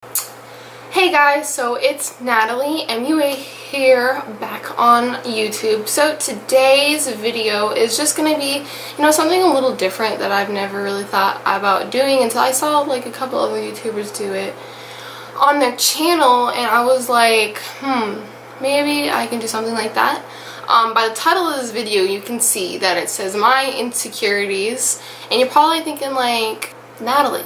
Hey guys, so it's NataleaMUA here, back on YouTube. So today's video is just gonna be, something a little different that I've never really thought about doing until I saw like a couple other YouTubers do it on their channel, and I was like, maybe I can do something like that. By the title of this video, you can see that it says My Insecurities, and you're probably thinking like, Natalie,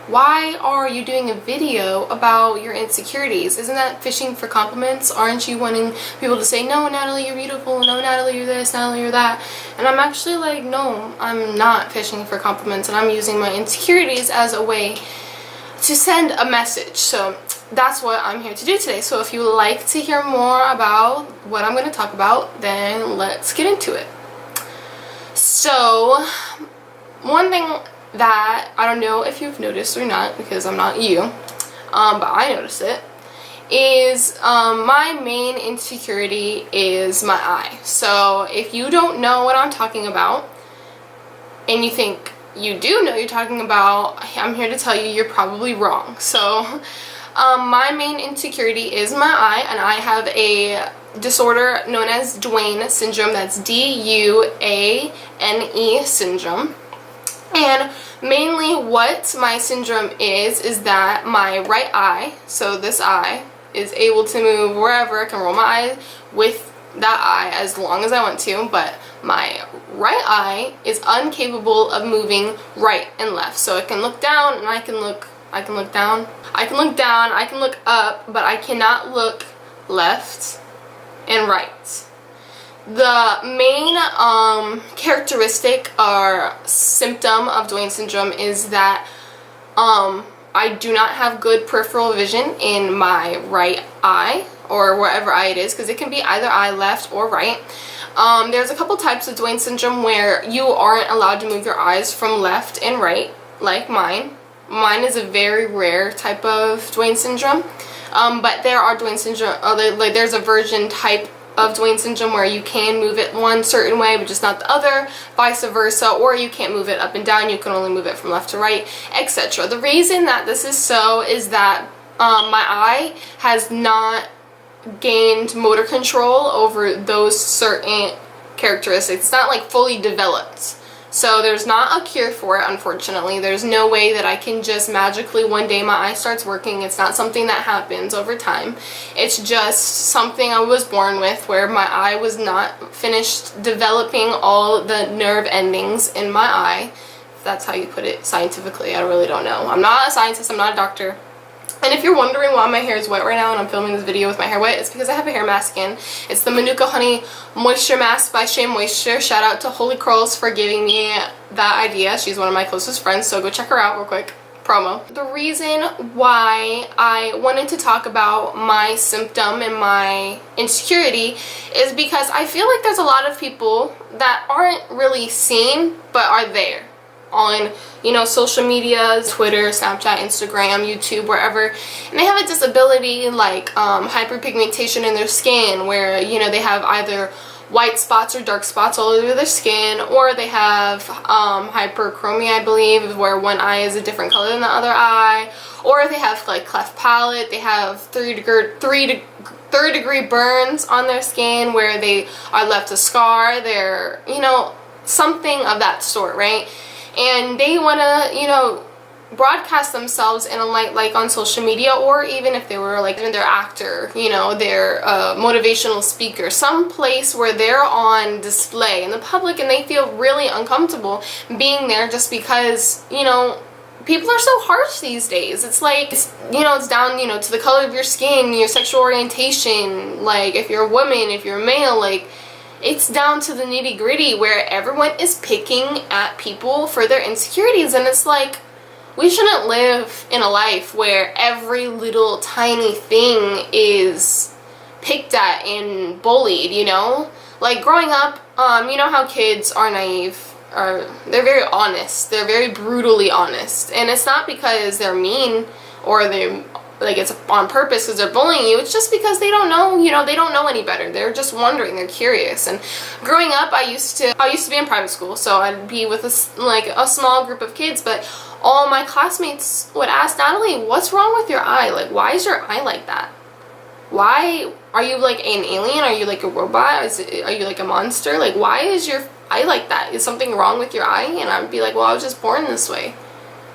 why are you doing a video about your insecurities? Isn't that fishing for compliments? Aren't you wanting people to say, no, Natalie, you're beautiful, no, Natalie, you're this, Natalie, you're that? And I'm actually like, no, I'm not fishing for compliments, and I'm using my insecurities as a way to send a message. So that's what I'm here to do today. So if you would like to hear more about what I'm going to talk about, then let's get into it. So one thing that I don't know if you've noticed or not, because I'm not you, but I noticed it, is my main insecurity is my eye. So if you don't know what I'm talking about, and you think you do know what you're talking about, I'm here to tell you you're probably wrong. So my main insecurity is my eye, and I have a disorder known as Duane syndrome. That's Duane syndrome. And mainly what my syndrome is that my right eye, so this eye, is able to move wherever. I can roll my eye with that eye as long as I want to, but my right eye is incapable of moving right and left. So it can look down and I can look down. I can look down, I can look up, but I cannot look left and right. The main characteristic or symptom of Duane syndrome is that I do not have good peripheral vision in my right eye, or wherever eye it is, because it can be either eye, left or right. There's a couple types of Duane syndrome where you aren't allowed to move your eyes from left and right, like mine. Mine is a very rare type of Duane syndrome, but there are Duane syndrome, there's a version type of Duane syndrome where you can move it one certain way but just not the other, vice versa, or you can't move it up and down, you can only move it from left to right, etc. The reason that this is so is that my eye has not gained motor control over those certain characteristics. It's not like fully developed. So there's not a cure for it, unfortunately. There's no way that I can just magically one day my eye starts working. It's not something that happens over time. It's just something I was born with, where my eye was not finished developing all the nerve endings in my eye. If that's how you put it scientifically, I really don't know. I'm not a scientist, I'm not a doctor. And if you're wondering why my hair is wet right now and I'm filming this video with my hair wet, it's because I have a hair mask in. It's the Manuka Honey Moisture Mask by Shea Moisture. Shout out to Holy Curls for giving me that idea. She's one of my closest friends, so go check her out real quick. Promo. The reason why I wanted to talk about my symptom and my insecurity is because I feel like there's a lot of people that aren't really seen but are there on, social media, Twitter, Snapchat, Instagram, YouTube, wherever, and they have a disability like hyperpigmentation in their skin, where they have either white spots or dark spots all over their skin, or they have hyperchromia, I believe, where one eye is a different color than the other eye, or they have like cleft palate, they have third degree burns on their skin where they are left a scar. They're something of that sort, right? And they want to, broadcast themselves in a light, like on social media, or even if they were like their actor, their motivational speaker, some place where they're on display in the public, and they feel really uncomfortable being there just because, people are so harsh these days. It's like, it's down, to the color of your skin, your sexual orientation, like if you're a woman, if you're a male, like, it's down to the nitty gritty where everyone is picking at people for their insecurities. And it's like, we shouldn't live in a life where every little tiny thing is picked at and bullied, Like growing up, you know how kids are naive, or they're very honest, they're very brutally honest. And it's not because they're mean or they're like it's on purpose because they're bullying you. It's just because they don't know, they don't know any better. They're just wondering, they're curious. And growing up, I used to be in private school, so I'd be with a small group of kids, but all my classmates would ask, Natalie, what's wrong with your eye? Like, why is your eye like that? Why are you like an alien? Are you like a robot? Are you like a monster? Like, why is your eye like that? Is something wrong with your eye? And I'd be like, well, I was just born this way,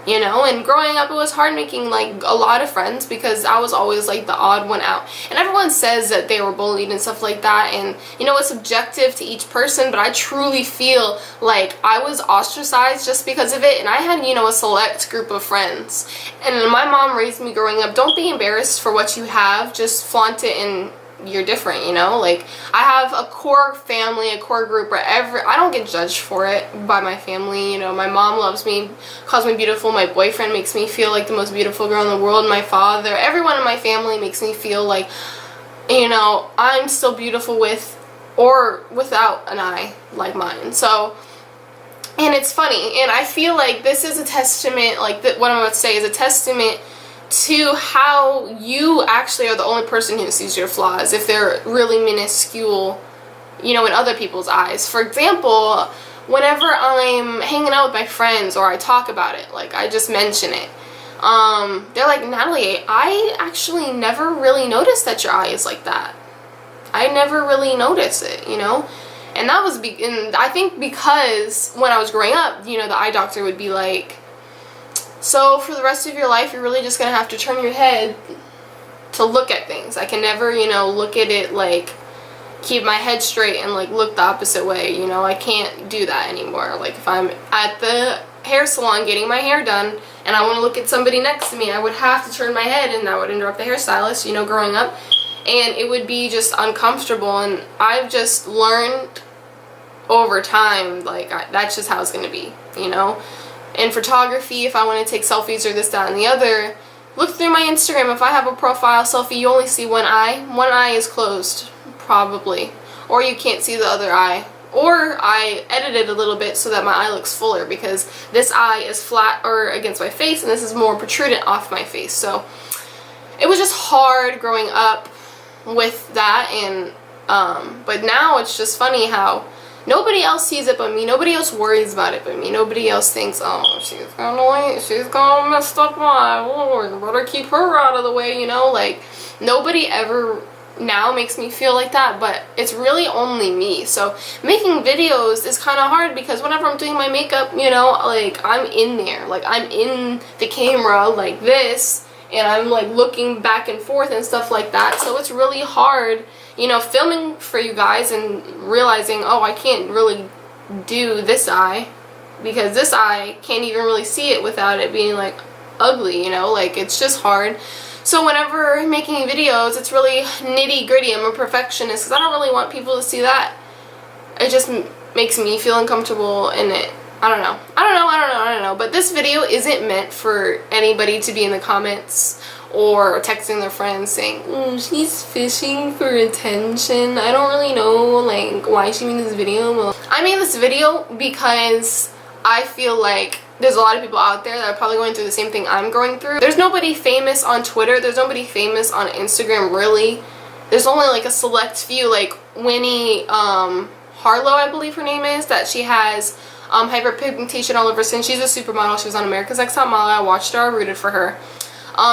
you know. And growing up, it was hard making like a lot of friends because I was always like the odd one out, and everyone says that they were bullied and stuff like that, and you know, it's subjective to each person, but I truly feel like I was ostracized just because of it. And I had, you know, a select group of friends, and my mom raised me growing up, don't be embarrassed for what you have, just flaunt it, and you're different, you know. Like, I have a core family, a core group where I don't get judged for it by my family, you know. My mom loves me, calls me beautiful, my boyfriend makes me feel like the most beautiful girl in the world, my father, everyone in my family makes me feel like, you know, I'm still beautiful with or without an eye like mine. So, and it's funny, and I feel like this is a testament, like what I'm about to say is a testament to how you actually are the only person who sees your flaws if they're really minuscule, you know, in other people's eyes. For example, whenever I'm hanging out with my friends or I talk about it, like I just mention it, they're like, Natalie, I actually never really noticed that your eye is like that. I never really noticed it, you know. And that was, and I think because when I was growing up, you know, the eye doctor would be like, so for the rest of your life, you're really just going to have to turn your head to look at things. I can never, you know, look at it, like, keep my head straight and, like, look the opposite way, you know. I can't do that anymore. Like, if I'm at the hair salon getting my hair done and I want to look at somebody next to me, I would have to turn my head, and that would interrupt the hairstylist, you know, growing up. And it would be just uncomfortable, and I've just learned over time, like, that's just how it's going to be, you know. In photography, if I want to take selfies or this, that, and the other, look through my Instagram. If I have a profile selfie, you only see one eye. One eye is closed, probably. Or you can't see the other eye. Or I edit it a little bit so that my eye looks fuller, because this eye is flat or against my face, and this is more protrudent off my face. So it was just hard growing up with that, and but now it's just funny how nobody else sees it but me. Nobody else worries about it but me. Nobody else thinks, oh, she's gonna mess up my, oh, better keep her out of the way, you know. Like, nobody ever now makes me feel like that, but it's really only me. So making videos is kind of hard because whenever I'm doing my makeup, you know, like, I'm in there, like, I'm in the camera like this, and I'm like looking back and forth and stuff like that. So it's really hard, you know, filming for you guys and realizing, oh, I can't really do this eye because this eye can't even really see it without it being like ugly, you know. Like, it's just hard. So whenever making videos, it's really nitty gritty. I'm a perfectionist because I don't really want people to see that. It just makes me feel uncomfortable in it. I don't know. But this video isn't meant for anybody to be in the comments or texting their friends saying, she's fishing for attention. I don't really know, like, why she made this video. Well, I made this video because I feel like there's a lot of people out there that are probably going through the same thing I'm going through. There's nobody famous on Twitter. There's nobody famous on Instagram, really. There's only, like, a select few, like Winnie Harlow, I believe her name is, that she has hyperpigmentation all over her skin. She's a supermodel. She was on America's Next Top Model. I watched her. I rooted for her.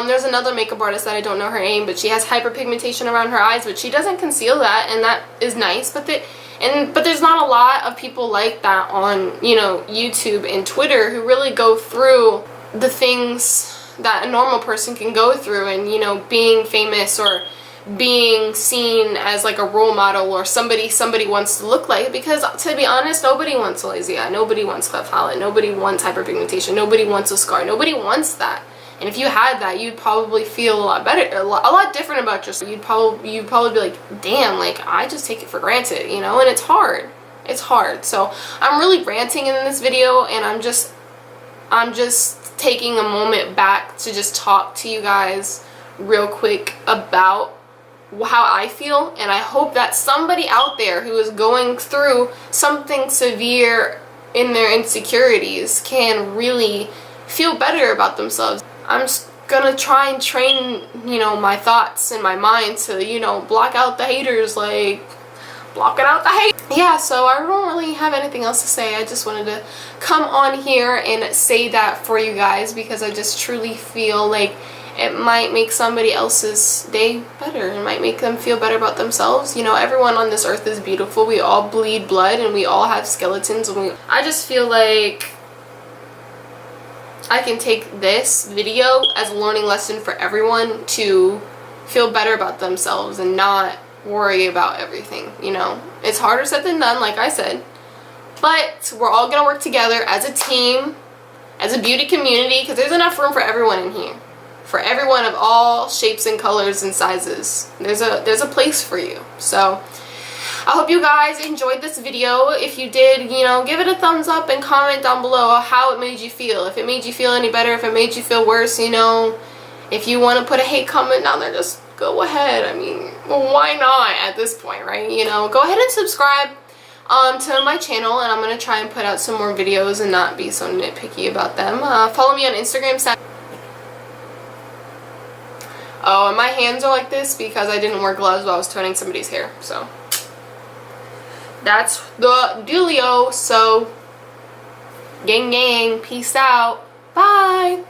There's another makeup artist that I don't know her name, but she has hyperpigmentation around her eyes, but she doesn't conceal that, and that is nice. But there's not a lot of people like that on, you know, YouTube and Twitter who really go through the things that a normal person can go through, and, you know, being famous or being seen as like a role model or somebody wants to look like. Because to be honest, nobody wants a lazy eye, nobody wants cleft palate, nobody wants hyperpigmentation, nobody wants a scar, nobody wants that. And if you had that, you'd probably feel a lot better, a lot different about yourself. You'd probably be like, damn, like, I just take it for granted, you know. And it's hard. So I'm really ranting in this video, and I'm just taking a moment back to just talk to you guys real quick about how I feel. And I hope that somebody out there who is going through something severe in their insecurities can really feel better about themselves. I'm just gonna try and train, you know, my thoughts and my mind to, you know, block out the haters, like, blocking out the hate. yeah, so I don't really have anything else to say. I just wanted to come on here and say that for you guys, because I just truly feel like it might make somebody else's day better. It might make them feel better about themselves. You know, everyone on this earth is beautiful. We all bleed blood and we all have skeletons. And I just feel like I can take this video as a learning lesson for everyone to feel better about themselves and not worry about everything, you know. It's harder said than done, like I said, but we're all gonna work together as a team, as a beauty community, because there's enough room for everyone in here, for everyone of all shapes and colors and sizes. There's a place for you. So I hope you guys enjoyed this video. If you did, you know, give it a thumbs up and comment down below how it made you feel. If it made you feel any better, if it made you feel worse, you know. If you want to put a hate comment down there, just go ahead. I mean, well, why not at this point, right? You know, go ahead and subscribe to my channel, and I'm going to try and put out some more videos and not be so nitpicky about them. Follow me on Instagram. Oh, and my hands are like this because I didn't wear gloves while I was toning somebody's hair. So that's the dealio. So gang gang, peace out. Bye.